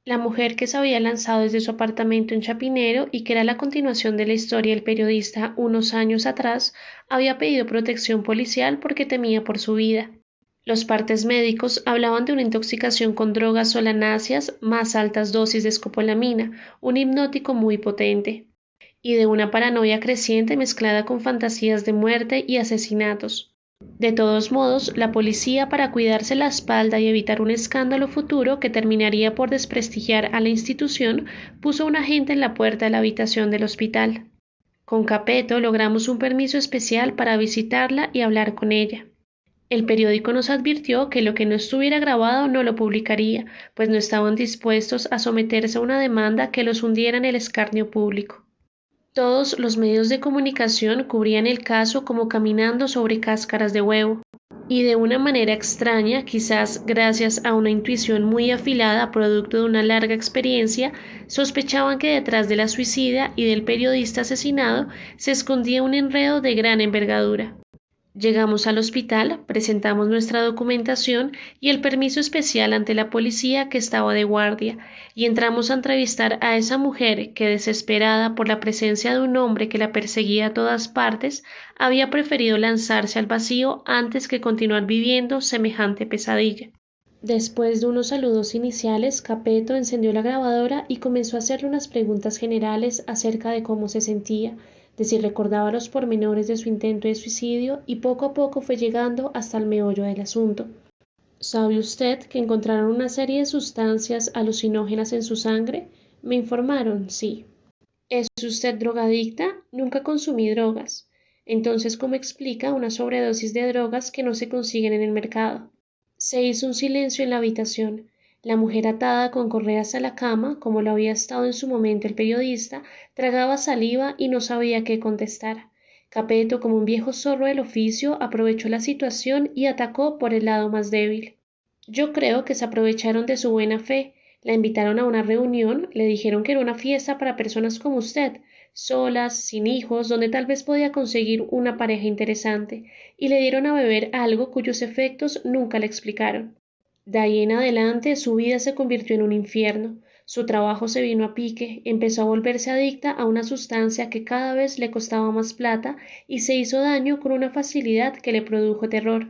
La mujer que se había lanzado desde su apartamento en Chapinero y que era la continuación de la historia del periodista unos años atrás, había pedido protección policial porque temía por su vida. Los partes médicos hablaban de una intoxicación con drogas solanáceas más altas dosis de escopolamina, un hipnótico muy potente, y de una paranoia creciente mezclada con fantasías de muerte y asesinatos. De todos modos, la policía, para cuidarse la espalda y evitar un escándalo futuro que terminaría por desprestigiar a la institución, puso un agente en la puerta de la habitación del hospital. Con Capeto logramos un permiso especial para visitarla y hablar con ella. El periódico nos advirtió que lo que no estuviera grabado no lo publicaría, pues no estaban dispuestos a someterse a una demanda que los hundiera en el escarnio público. Todos los medios de comunicación cubrían el caso como caminando sobre cáscaras de huevo, y de una manera extraña, quizás gracias a una intuición muy afilada producto de una larga experiencia, sospechaban que detrás de la suicida y del periodista asesinado se escondía un enredo de gran envergadura. Llegamos al hospital, presentamos nuestra documentación y el permiso especial ante la policía que estaba de guardia, y entramos a entrevistar a esa mujer que, desesperada por la presencia de un hombre que la perseguía a todas partes, había preferido lanzarse al vacío antes que continuar viviendo semejante pesadilla. Después de unos saludos iniciales, Capeto encendió la grabadora y comenzó a hacerle unas preguntas generales acerca de cómo se sentía, de si recordaba los pormenores de su intento de suicidio, y poco a poco fue llegando hasta el meollo del asunto. ¿Sabe usted que encontraron una serie de sustancias alucinógenas en su sangre? Me informaron, sí. ¿Es usted drogadicta? Nunca consumí drogas. Entonces, ¿cómo explica una sobredosis de drogas que no se consiguen en el mercado? Se hizo un silencio en la habitación. La mujer, atada con correas a la cama, como lo había estado en su momento el periodista, tragaba saliva y no sabía qué contestar. Capeto, como un viejo zorro del oficio, aprovechó la situación y atacó por el lado más débil. Yo creo que se aprovecharon de su buena fe. La invitaron a una reunión, le dijeron que era una fiesta para personas como usted, solas, sin hijos, donde tal vez podía conseguir una pareja interesante, y le dieron a beber algo cuyos efectos nunca le explicaron. De ahí en adelante su vida se convirtió en un infierno. Su trabajo se vino a pique, empezó a volverse adicta a una sustancia que cada vez le costaba más plata y se hizo daño con una facilidad que le produjo terror.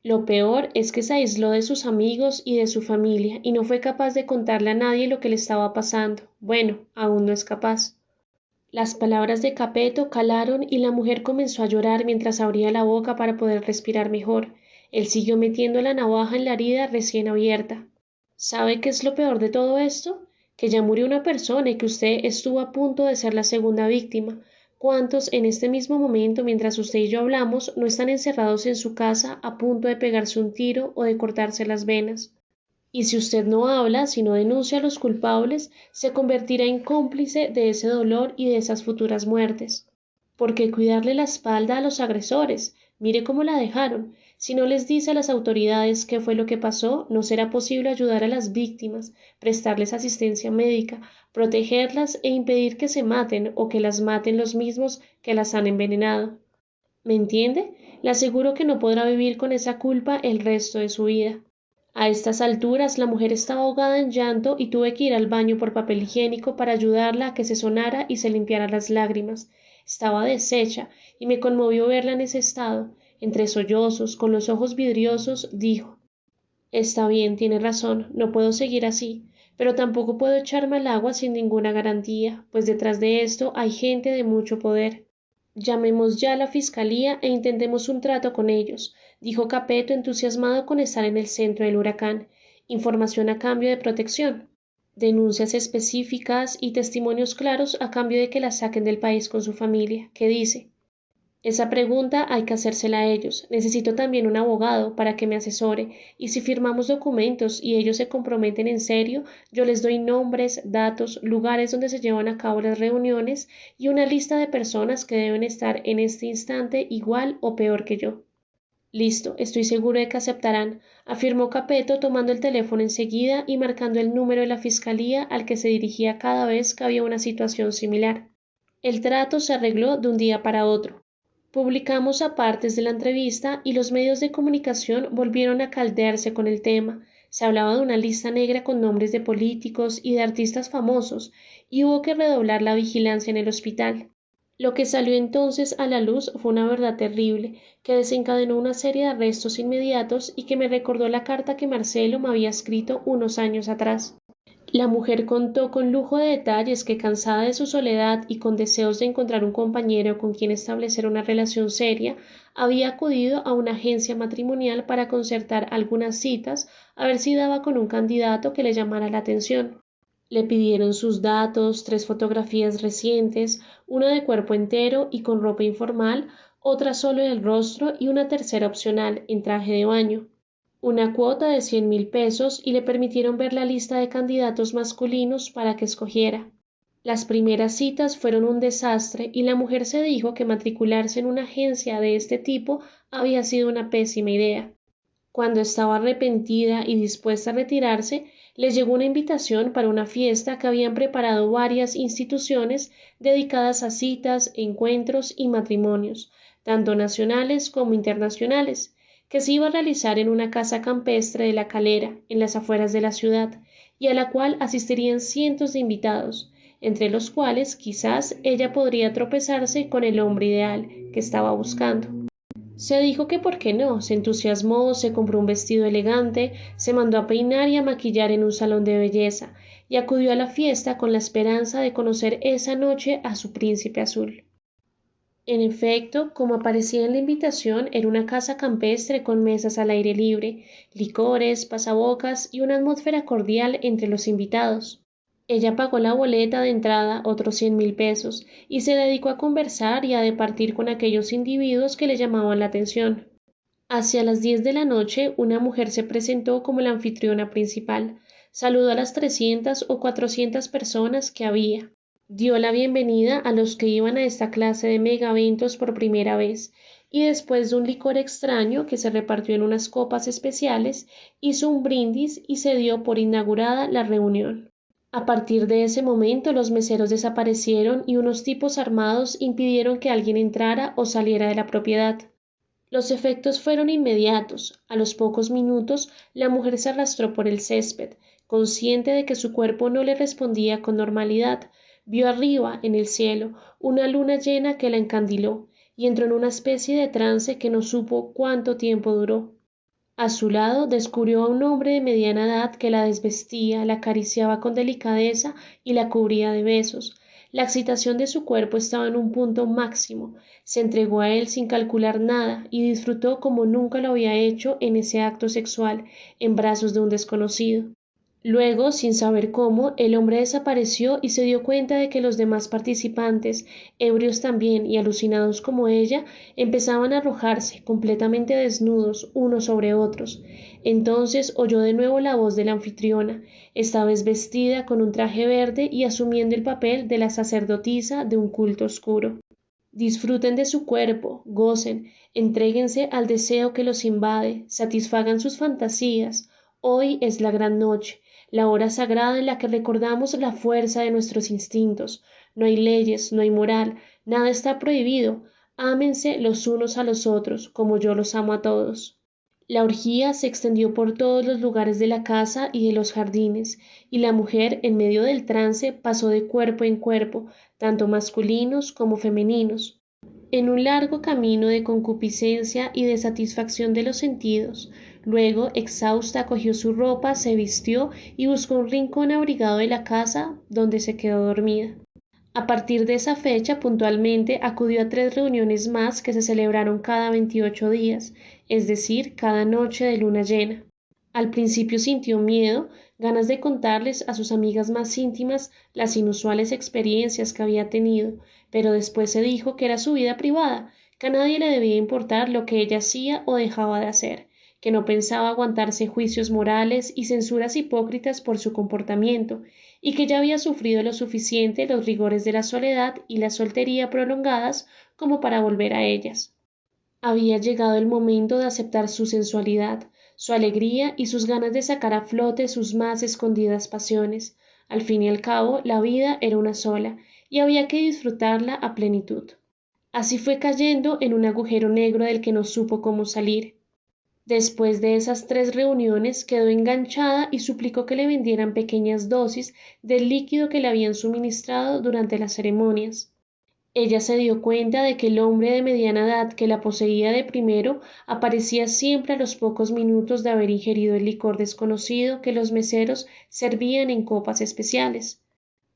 Lo peor es que se aisló de sus amigos y de su familia y no fue capaz de contarle a nadie lo que le estaba pasando. Bueno, aún no es capaz. Las palabras de Capeto calaron y la mujer comenzó a llorar mientras abría la boca para poder respirar mejor. Él siguió metiendo la navaja en la herida recién abierta. ¿Sabe qué es lo peor de todo esto? Que ya murió una persona y que usted estuvo a punto de ser la segunda víctima. ¿Cuántos en este mismo momento, mientras usted y yo hablamos, no están encerrados en su casa a punto de pegarse un tiro o de cortarse las venas? Y si usted no habla, si no denuncia a los culpables, se convertirá en cómplice de ese dolor y de esas futuras muertes. ¿Por qué cuidarle la espalda a los agresores? Mire cómo la dejaron. Si no les dice a las autoridades qué fue lo que pasó, no será posible ayudar a las víctimas, prestarles asistencia médica, protegerlas e impedir que se maten o que las maten los mismos que las han envenenado. ¿Me entiende? Le aseguro que no podrá vivir con esa culpa el resto de su vida. A estas alturas la mujer estaba ahogada en llanto y tuve que ir al baño por papel higiénico para ayudarla a que se sonara y se limpiara las lágrimas. Estaba deshecha y me conmovió verla en ese estado. Entre sollozos, con los ojos vidriosos, dijo: Está bien, tiene razón, no puedo seguir así, pero tampoco puedo echarme al agua sin ninguna garantía, pues detrás de esto hay gente de mucho poder. Llamemos ya a la fiscalía e intentemos un trato con ellos, dijo Capeto, entusiasmado con estar en el centro del huracán. Información a cambio de protección, denuncias específicas y testimonios claros a cambio de que la saquen del país con su familia. ¿Qué dice? Esa pregunta hay que hacérsela a ellos. Necesito también un abogado para que me asesore, y si firmamos documentos y ellos se comprometen en serio, yo les doy nombres, datos, lugares donde se llevan a cabo las reuniones y una lista de personas que deben estar en este instante igual o peor que yo. Listo, estoy seguro de que aceptarán, afirmó Capeto, tomando el teléfono enseguida y marcando el número de la fiscalía al que se dirigía cada vez que había una situación similar. El trato se arregló de un día para otro. Publicamos apartes de la entrevista y los medios de comunicación volvieron a caldearse con el tema. Se hablaba de una lista negra con nombres de políticos y de artistas famosos, y hubo que redoblar la vigilancia en el hospital. Lo que salió entonces a la luz fue una verdad terrible, que desencadenó una serie de arrestos inmediatos y que me recordó la carta que Marcelo me había escrito unos años atrás. La mujer contó con lujo de detalles que, cansada de su soledad y con deseos de encontrar un compañero con quien establecer una relación seria, había acudido a una agencia matrimonial para concertar algunas citas a ver si daba con un candidato que le llamara la atención. Le pidieron sus datos, 3 fotografías recientes, una de cuerpo entero y con ropa informal, otra solo del rostro y una tercera opcional, en traje de baño. Una cuota de 100.000 pesos y le permitieron ver la lista de candidatos masculinos para que escogiera. Las primeras citas fueron un desastre y la mujer se dijo que matricularse en una agencia de este tipo había sido una pésima idea. Cuando estaba arrepentida y dispuesta a retirarse, les llegó una invitación para una fiesta que habían preparado varias instituciones dedicadas a citas, encuentros y matrimonios, tanto nacionales como internacionales, que se iba a realizar en una casa campestre de La Calera, en las afueras de la ciudad, y a la cual asistirían cientos de invitados, entre los cuales quizás ella podría tropezarse con el hombre ideal que estaba buscando. Se dijo que por qué no, se entusiasmó, se compró un vestido elegante, se mandó a peinar y a maquillar en un salón de belleza, y acudió a la fiesta con la esperanza de conocer esa noche a su príncipe azul. En efecto, como aparecía en la invitación, era una casa campestre con mesas al aire libre, licores, pasabocas y una atmósfera cordial entre los invitados. Ella pagó la boleta de entrada, otros 100.000 pesos, y se dedicó a conversar y a departir con aquellos individuos que le llamaban la atención. Hacia las 10 de la noche, una mujer se presentó como la anfitriona principal, saludó a las 300 o 400 personas que había, dio la bienvenida a los que iban a esta clase de megaventos por primera vez, y después de un licor extraño que se repartió en unas copas especiales, hizo un brindis y se dio por inaugurada la reunión. A partir de ese momento los meseros desaparecieron y unos tipos armados impidieron que alguien entrara o saliera de la propiedad. Los efectos fueron inmediatos. A los pocos minutos la mujer se arrastró por el césped, consciente de que su cuerpo no le respondía con normalidad. Vio arriba, en el cielo, una luna llena que la encandiló, y entró en una especie de trance que no supo cuánto tiempo duró. A su lado descubrió a un hombre de mediana edad que la desvestía, la acariciaba con delicadeza y la cubría de besos. La excitación de su cuerpo estaba en un punto máximo. Se entregó a él sin calcular nada y disfrutó como nunca lo había hecho en ese acto sexual, en brazos de un desconocido. Luego, sin saber cómo, el hombre desapareció y se dio cuenta de que los demás participantes, ebrios también y alucinados como ella, empezaban a arrojarse, completamente desnudos, unos sobre otros. Entonces oyó de nuevo la voz de la anfitriona, esta vez vestida con un traje verde y asumiendo el papel de la sacerdotisa de un culto oscuro. Disfruten de su cuerpo, gocen, entréguense al deseo que los invade, satisfagan sus fantasías. Hoy es la gran noche, la hora sagrada en la que recordamos la fuerza de nuestros instintos. No hay leyes, no hay moral, nada está prohibido. Ámense los unos a los otros, como yo los amo a todos. La orgía se extendió por todos los lugares de la casa y de los jardines, y la mujer, en medio del trance, pasó de cuerpo en cuerpo, tanto masculinos como femeninos, en un largo camino de concupiscencia y de satisfacción de los sentidos. Luego, exhausta, cogió su ropa, se vistió y buscó un rincón abrigado de la casa, donde se quedó dormida. A partir de esa fecha, puntualmente, acudió a 3 reuniones más que se celebraron cada 28 días, es decir, cada noche de luna llena. Al principio sintió miedo, ganas de contarles a sus amigas más íntimas las inusuales experiencias que había tenido, pero después se dijo que era su vida privada, que a nadie le debía importar lo que ella hacía o dejaba de hacer, que no pensaba aguantarse juicios morales y censuras hipócritas por su comportamiento, y que ya había sufrido lo suficiente los rigores de la soledad y la soltería prolongadas como para volver a ellas. Había llegado el momento de aceptar su sensualidad, su alegría y sus ganas de sacar a flote sus más escondidas pasiones. Al fin y al cabo, la vida era una sola, y había que disfrutarla a plenitud. Así fue cayendo en un agujero negro del que no supo cómo salir. Después de esas 3 reuniones quedó enganchada y suplicó que le vendieran pequeñas dosis del líquido que le habían suministrado durante las ceremonias. Ella se dio cuenta de que el hombre de mediana edad que la poseía de primero aparecía siempre a los pocos minutos de haber ingerido el licor desconocido que los meseros servían en copas especiales.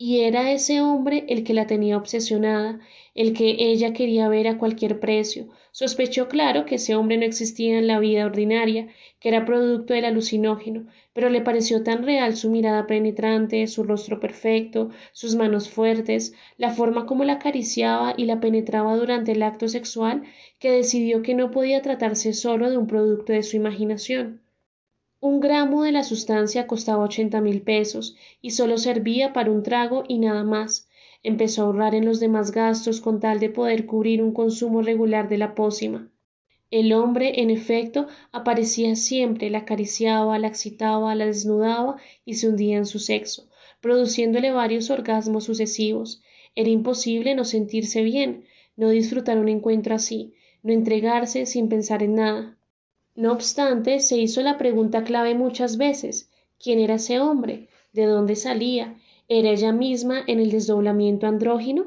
Y era ese hombre el que la tenía obsesionada, el que ella quería ver a cualquier precio. Sospechó claro que ese hombre no existía en la vida ordinaria, que era producto del alucinógeno, pero le pareció tan real su mirada penetrante, su rostro perfecto, sus manos fuertes, la forma como la acariciaba y la penetraba durante el acto sexual, que decidió que no podía tratarse solo de un producto de su imaginación. 1 gramo de la sustancia costaba 80.000 pesos y solo servía para un trago y nada más. Empezó a ahorrar en los demás gastos con tal de poder cubrir un consumo regular de la pócima. El hombre, en efecto, aparecía siempre, la acariciaba, la excitaba, la desnudaba y se hundía en su sexo, produciéndole varios orgasmos sucesivos. Era imposible no sentirse bien, no disfrutar un encuentro así, no entregarse sin pensar en nada. No obstante, se hizo la pregunta clave muchas veces: ¿quién era ese hombre? ¿De dónde salía? ¿Era ella misma en el desdoblamiento andrógino?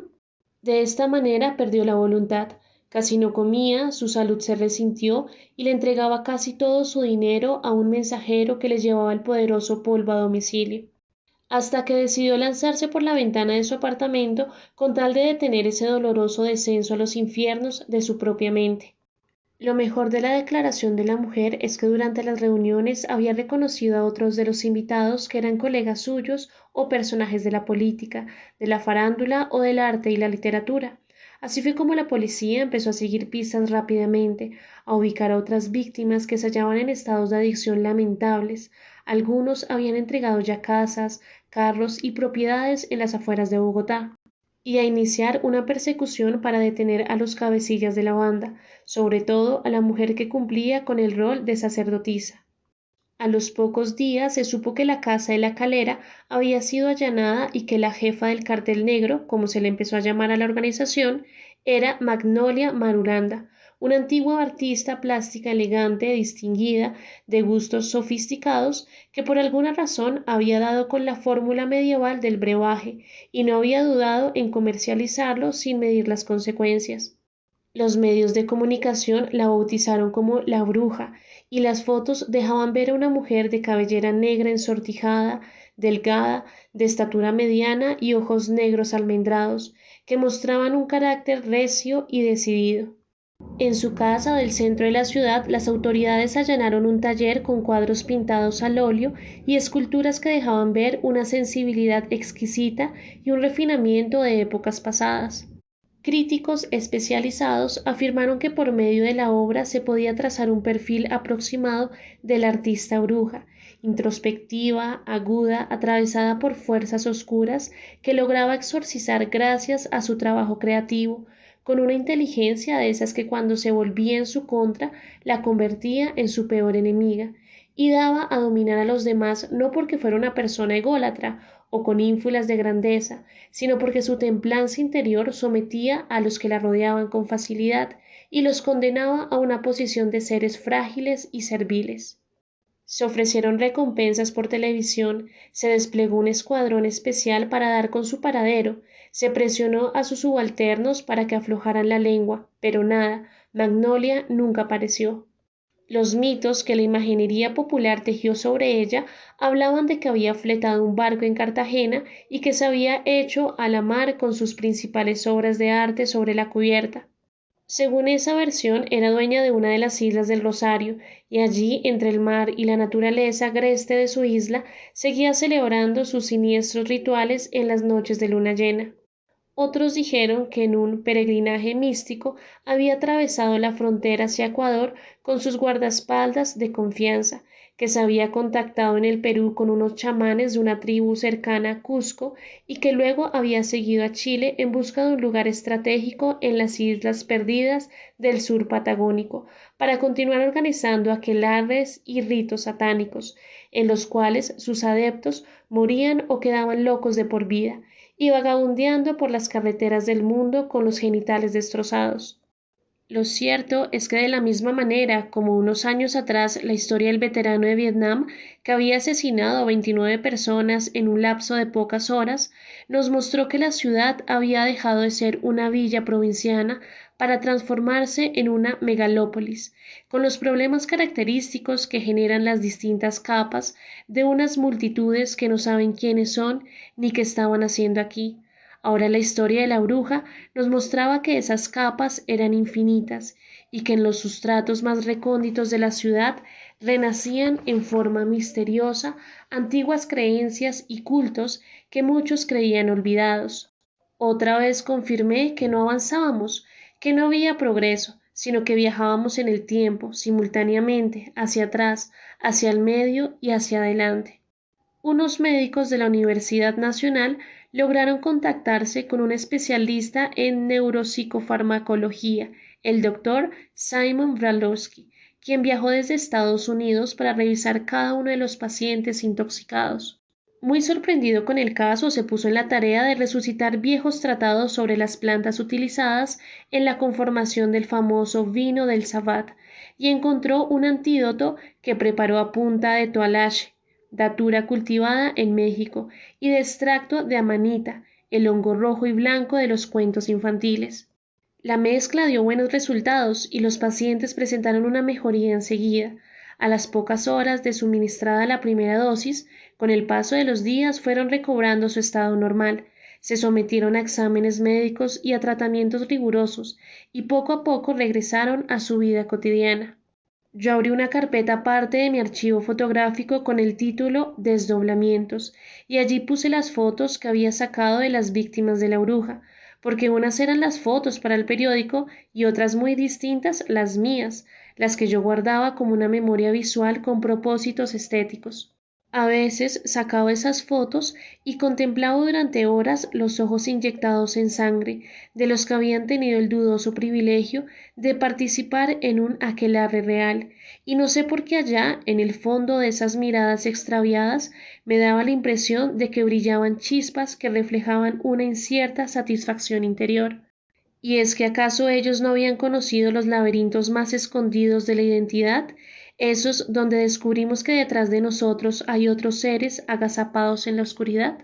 De esta manera perdió la voluntad, casi no comía, su salud se resintió y le entregaba casi todo su dinero a un mensajero que le llevaba el poderoso polvo a domicilio, hasta que decidió lanzarse por la ventana de su apartamento con tal de detener ese doloroso descenso a los infiernos de su propia mente. Lo mejor de la declaración de la mujer es que durante las reuniones había reconocido a otros de los invitados que eran colegas suyos o personajes de la política, de la farándula o del arte y la literatura. Así fue como la policía empezó a seguir pistas rápidamente, a ubicar a otras víctimas que se hallaban en estados de adicción lamentables. Algunos habían entregado ya casas, carros y propiedades en las afueras de Bogotá, y a iniciar una persecución para detener a los cabecillas de la banda, sobre todo a la mujer que cumplía con el rol de sacerdotisa. A los pocos días se supo que la casa de la Calera había sido allanada y que la jefa del cartel negro, como se le empezó a llamar a la organización, era Magnolia Marulanda, una antigua artista plástica elegante, distinguida, de gustos sofisticados, que por alguna razón había dado con la fórmula medieval del brebaje y no había dudado en comercializarlo sin medir las consecuencias. Los medios de comunicación la bautizaron como la bruja, y las fotos dejaban ver a una mujer de cabellera negra ensortijada, delgada, de estatura mediana y ojos negros almendrados, que mostraban un carácter recio y decidido. En su casa del centro de la ciudad, las autoridades allanaron un taller con cuadros pintados al óleo y esculturas que dejaban ver una sensibilidad exquisita y un refinamiento de épocas pasadas. Críticos especializados afirmaron que por medio de la obra se podía trazar un perfil aproximado de la artista bruja, introspectiva, aguda, atravesada por fuerzas oscuras, que lograba exorcizar gracias a su trabajo creativo, con una inteligencia de esas que cuando se volvía en su contra la convertía en su peor enemiga, y daba a dominar a los demás no porque fuera una persona ególatra o con ínfulas de grandeza, sino porque su templanza interior sometía a los que la rodeaban con facilidad y los condenaba a una posición de seres frágiles y serviles. Se ofrecieron recompensas por televisión, se desplegó un escuadrón especial para dar con su paradero, se presionó a sus subalternos para que aflojaran la lengua, pero nada, Magnolia nunca apareció. Los mitos que la imaginería popular tejió sobre ella hablaban de que había fletado un barco en Cartagena y que se había hecho a la mar con sus principales obras de arte sobre la cubierta. Según esa versión, era dueña de una de las islas del Rosario, y allí, entre el mar y la naturaleza agreste de su isla, seguía celebrando sus siniestros rituales en las noches de luna llena. Otros dijeron que en un peregrinaje místico había atravesado la frontera hacia Ecuador con sus guardaespaldas de confianza, que se había contactado en el Perú con unos chamanes de una tribu cercana a Cusco y que luego había seguido a Chile en busca de un lugar estratégico en las islas perdidas del sur patagónico, para continuar organizando aquelarres y ritos satánicos, en los cuales sus adeptos morían o quedaban locos de por vida, y vagabundeando por las carreteras del mundo con los genitales destrozados. Lo cierto es que de la misma manera como unos años atrás la historia del veterano de Vietnam, que había asesinado a 29 personas en un lapso de pocas horas, nos mostró que la ciudad había dejado de ser una villa provinciana para transformarse en una megalópolis, con los problemas característicos que generan las distintas capas de unas multitudes que no saben quiénes son ni qué estaban haciendo aquí. Ahora la historia de la bruja nos mostraba que esas capas eran infinitas y que en los sustratos más recónditos de la ciudad renacían en forma misteriosa antiguas creencias y cultos que muchos creían olvidados. Otra vez confirmé que no avanzábamos, que no había progreso, sino que viajábamos en el tiempo, simultáneamente, hacia atrás, hacia el medio y hacia adelante. Unos médicos de la Universidad Nacional lograron contactarse con un especialista en neuropsicofarmacología, el doctor Simon Bralowski, quien viajó desde Estados Unidos para revisar cada uno de los pacientes intoxicados. Muy sorprendido con el caso, se puso en la tarea de resucitar viejos tratados sobre las plantas utilizadas en la conformación del famoso vino del Sabbat y encontró un antídoto que preparó a punta de toalache, datura cultivada en México, y de extracto de amanita, el hongo rojo y blanco de los cuentos infantiles. La mezcla dio buenos resultados y los pacientes presentaron una mejoría enseguida. A las pocas horas de suministrada la primera dosis, con el paso de los días fueron recobrando su estado normal, se sometieron a exámenes médicos y a tratamientos rigurosos, y poco a poco regresaron a su vida cotidiana. Yo abrí una carpeta aparte de mi archivo fotográfico con el título Desdoblamientos, y allí puse las fotos que había sacado de las víctimas de la bruja, porque unas eran las fotos para el periódico y otras muy distintas las mías, las que yo guardaba como una memoria visual con propósitos estéticos. A veces sacaba esas fotos y contemplaba durante horas los ojos inyectados en sangre de los que habían tenido el dudoso privilegio de participar en un aquelarre real, y no sé por qué allá, en el fondo de esas miradas extraviadas, me daba la impresión de que brillaban chispas que reflejaban una incierta satisfacción interior. ¿Y es que acaso ellos no habían conocido los laberintos más escondidos de la identidad, esos donde descubrimos que detrás de nosotros hay otros seres agazapados en la oscuridad?